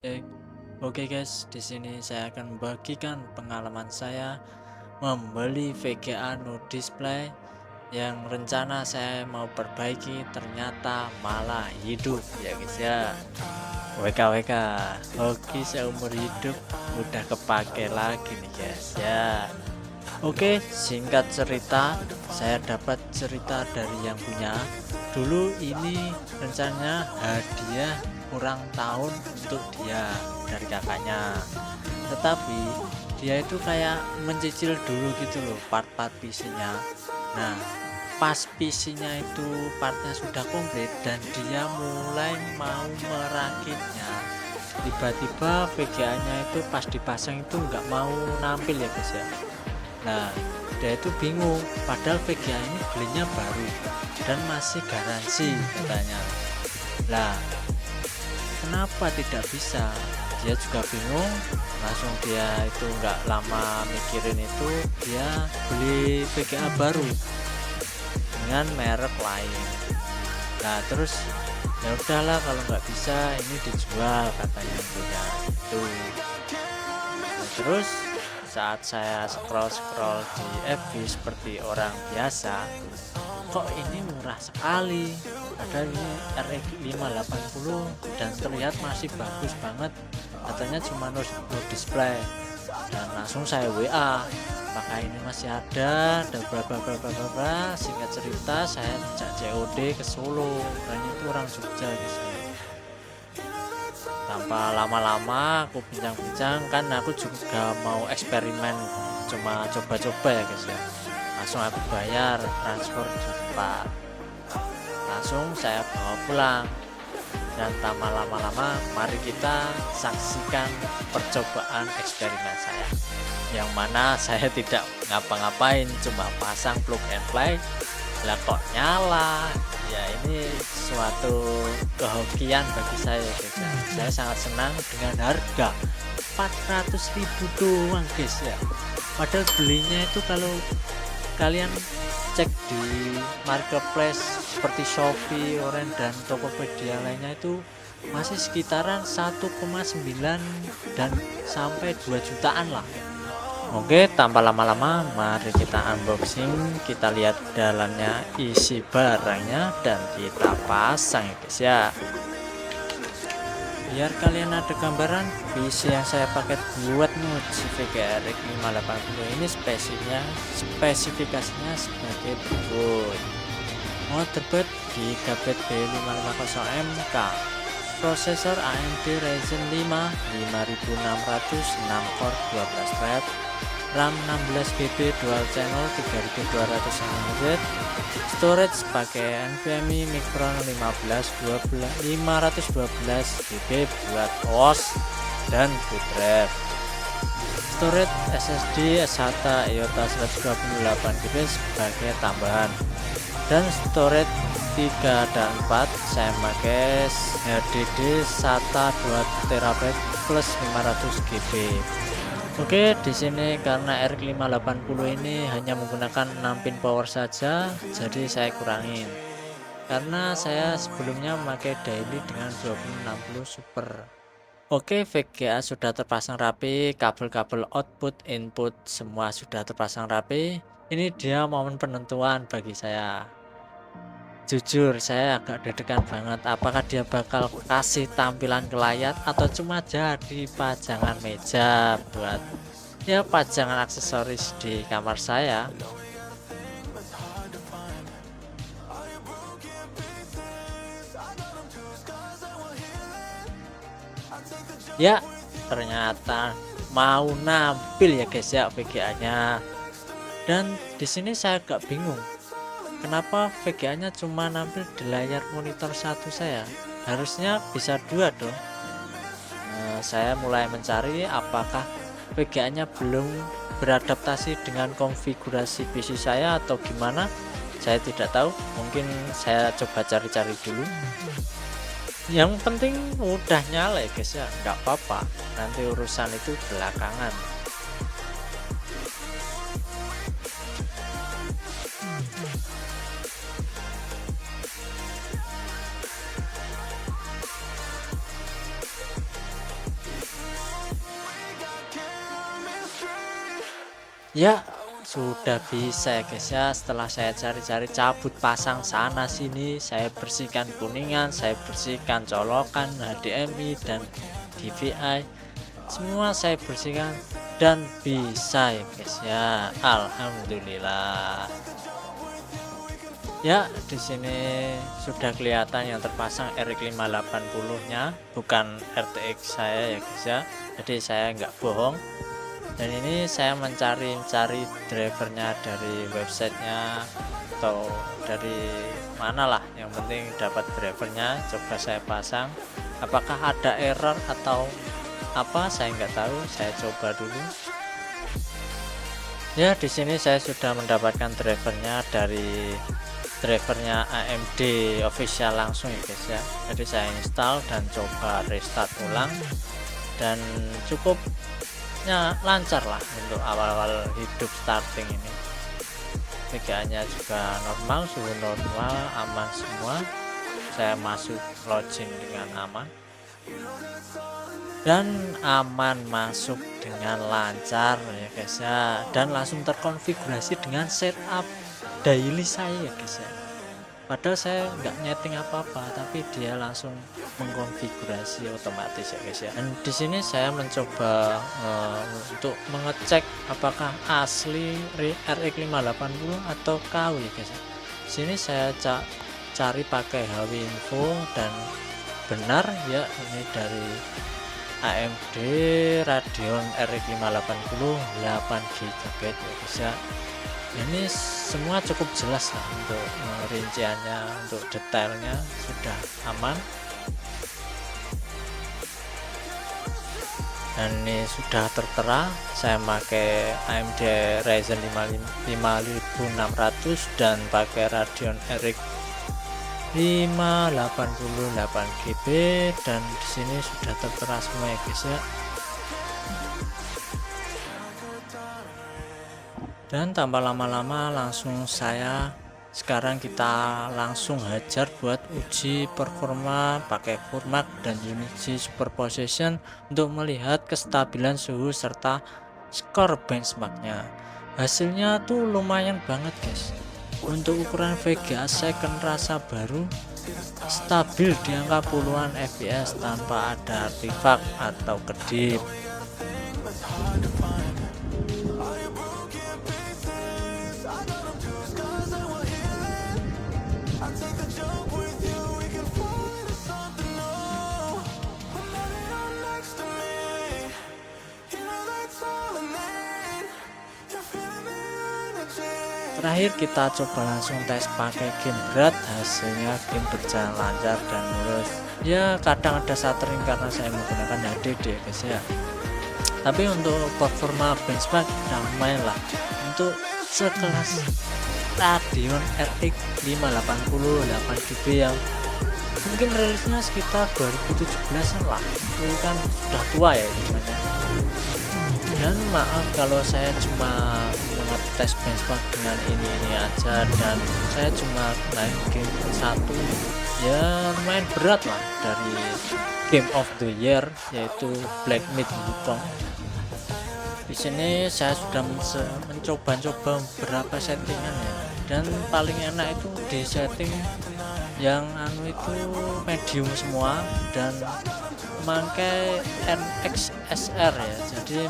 Eh, Oke guys, di sini saya akan membagikan pengalaman saya membeli VGA no display yang rencana saya mau perbaiki ternyata malah hidup ya guys ya. WKWK, hoki seumur hidup udah kepake lagi nih guys ya. Oke, singkat cerita, saya dapat cerita dari yang punya. Dulu ini rencananya hadiah kurang tahun untuk dia dari kakaknya. Tetapi dia itu kayak mencicil dulu gitu loh part-part PC-nya. Nah, pas PC-nya itu partnya sudah komplit dan dia mulai mau merakitnya. Tiba-tiba VGA-nya itu pas dipasang itu nggak mau nampil ya guys ya. Nah, dia itu bingung, padahal VGA ini belinya baru dan masih garansi katanya. Lah, kenapa tidak bisa? Dia juga bingung, langsung dia itu nggak lama mikirin itu, dia beli VGA baru dengan merek lain. Nah, terus ya udahlah kalau nggak bisa ini dijual katanya punya itu. Nah, terus saat saya scroll-scroll di FB seperti orang biasa, kok ini murah sekali, padahal ini RX 580 dan terlihat masih bagus banget, katanya cuma no display. Dan langsung saya WA, apakah ini masih ada dan bla bla bla bla bla bla. Singkat cerita saya ngajak COD ke Solo dan itu orang Jogja gitu. Tanpa lama-lama aku bincang-bincang, kan aku juga mau eksperimen, cuma coba-coba ya guys ya. Langsung aku bayar transfer cepat, langsung saya bawa pulang. Dan tanpa lama-lama mari kita saksikan percobaan eksperimen saya, yang mana saya tidak ngapa-ngapain, cuma pasang plug and play. Lah kok nyala ya, ini suatu kehokian bagi saya guys ya. Saya sangat senang dengan harga 400.000 doang guys ya, padahal belinya itu kalau kalian cek di marketplace seperti Shopee, Orange dan Tokopedia lainnya itu masih sekitaran 1,9 dan sampai 2 jutaan lah. Oke, tanpa lama-lama mari kita unboxing, kita lihat dalamnya isi barangnya dan kita pasang ya guys ya. Biar kalian ada gambaran, PC yang saya pakai buat nguji VGA RX 580 ini spesifikasinya sebagai berikut. Motherboard Gigabit B550MK, prosesor AMD Ryzen 5 5600 6 core 12 thread, RAM 16 GB dual channel 3200 mHz, storage pakai NVMe Micron 512 GB buat OS dan boot drive. Storage SSD SATA EOTA 128 GB sebagai tambahan, dan storage 3 dan 4 saya pakai HDD SATA 2 TB plus 500 GB. Oke, di sini karena RX 580 ini hanya menggunakan 6 pin power saja, jadi saya kurangin. Karena saya sebelumnya memakai daily dengan 2060 Super. Oke, VGA sudah terpasang rapi, kabel-kabel output, input semua sudah terpasang rapi. Ini dia momen penentuan bagi saya. Jujur, saya agak deg-degan banget. Apakah dia bakal kasih tampilan ke layar atau cuma jadi pajangan meja buat ya pajangan aksesoris di kamar saya. Ya, ternyata mau nampil ya guys ya VGA-nya. Dan di sini saya agak bingung. Kenapa VGA-nya cuma nampil di layar monitor satu saya? Harusnya bisa dua dong. Saya mulai mencari apakah VGA-nya belum beradaptasi dengan konfigurasi PC saya atau gimana. Saya tidak tahu. Mungkin saya coba cari-cari dulu. Yang penting udah nyala ya guys ya, nggak apa-apa. Nanti urusan itu belakangan. Ya, sudah bisa ya guys ya. Setelah saya cari-cari cabut pasang sana sini, saya bersihkan kuningan, saya bersihkan colokan, HDMI dan DVI, semua saya bersihkan dan bisa ya guys ya. Alhamdulillah. Ya, di sini sudah kelihatan yang terpasang RX 580-nya, bukan RTX saya ya guys ya. Jadi saya nggak bohong. Dan ini saya mencari drivernya dari websitenya atau dari mana lah, yang penting dapat drivernya. Coba saya pasang, apakah ada error atau apa saya nggak tahu, saya coba dulu. Ya, di sini saya sudah mendapatkan drivernya dari drivernya AMD official langsung ya guys ya. Jadi saya install dan coba restart ulang, dan cukupnya lancar lah untuk awal-awal hidup starting ini. VGA-nya juga normal, suhu normal, aman semua. Saya masuk login dengan aman dan aman, masuk dengan lancar ya guys ya, dan langsung terkonfigurasi dengan setup daily saya ya guys ya. Padahal saya nggak nyeting apa-apa, tapi dia langsung mengkonfigurasi otomatis ya guys ya. Dan di sini saya mencoba untuk mengecek apakah asli RX 580 atau KW ya guys ya. Di sini saya cari pakai HW Info dan benar ya, ini dari AMD Radeon RX 580 8GB ya guys ya. Ini semua cukup jelas lah untuk rinciannya, untuk detailnya sudah aman. Dan ini sudah tertera, saya pakai AMD Ryzen 5600 dan pakai Radeon RX 588GB, dan di sini sudah tertera semua ya guys ya. Dan tanpa lama-lama langsung sekarang kita langsung hajar buat uji performa pakai Furmac dan Unity Superposition untuk melihat kestabilan suhu serta skor benchmarknya. Hasilnya tuh lumayan banget guys. Untuk ukuran VGA second rasa baru stabil di angka puluhan fps tanpa ada artifak atau kedip. Terakhir kita coba langsung tes pakai game berat, hasilnya game berjalan lancar dan mulus. Ya kadang ada stuttering karena saya menggunakan HDD guys ya. Tapi untuk performa benchmark lumayan lah. Untuk sekelas Radeon RX 580 8GB yang mungkin rilisnya sekitar 2017an lah, itu kan sudah tua ya namanya. Dan maaf kalau saya cuma mengetes benchmark dengan ini aja, dan saya cuma naik game satu ya lumayan berat lah dari Game of the Year, yaitu Black Myth Wukong. Di sini saya sudah mencoba beberapa settingan ya, dan paling enak itu di setting yang itu medium semua dan memakai NXSR ya, jadi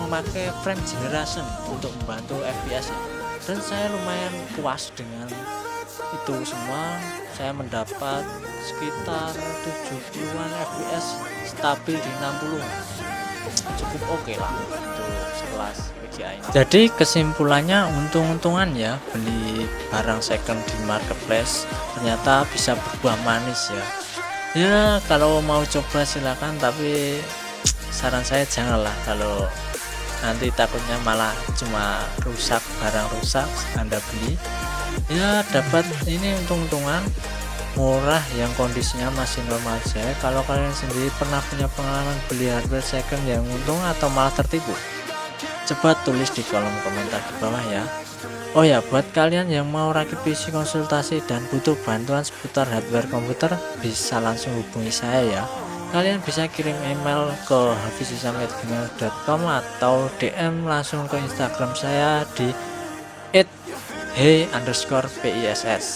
memakai frame generation untuk membantu FPS ya. Dan saya lumayan puas dengan itu semua. Saya mendapat sekitar 70-an fps stabil di 60, cukup oke lah untuk sekelas VGA ini. Jadi kesimpulannya untung-untungan ya beli barang second di marketplace, ternyata bisa berbuah manis ya. Ya kalau mau coba silakan, tapi saran saya janganlah, kalau nanti takutnya malah cuma rusak, barang rusak Anda beli. Ya dapat ini untung-untungan murah yang kondisinya masih normal aja. Kalau kalian sendiri pernah punya pengalaman beli hardware second yang untung atau malah tertipu, coba tulis di kolom komentar di bawah ya. Oh ya, buat kalian yang mau rakit PC konsultasi dan butuh bantuan seputar hardware komputer, bisa langsung hubungi saya ya. Kalian bisa kirim email ke hafizisam@gmail.com atau DM langsung ke Instagram saya di @hey_piss.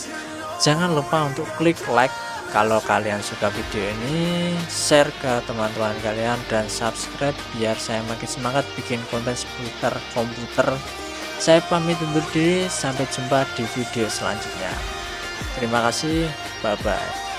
Jangan lupa untuk klik like kalau kalian suka video ini, share ke teman-teman kalian, dan subscribe biar saya makin semangat bikin konten seputar komputer. Saya pamit undur diri, sampai jumpa di video selanjutnya. Terima kasih, bye bye.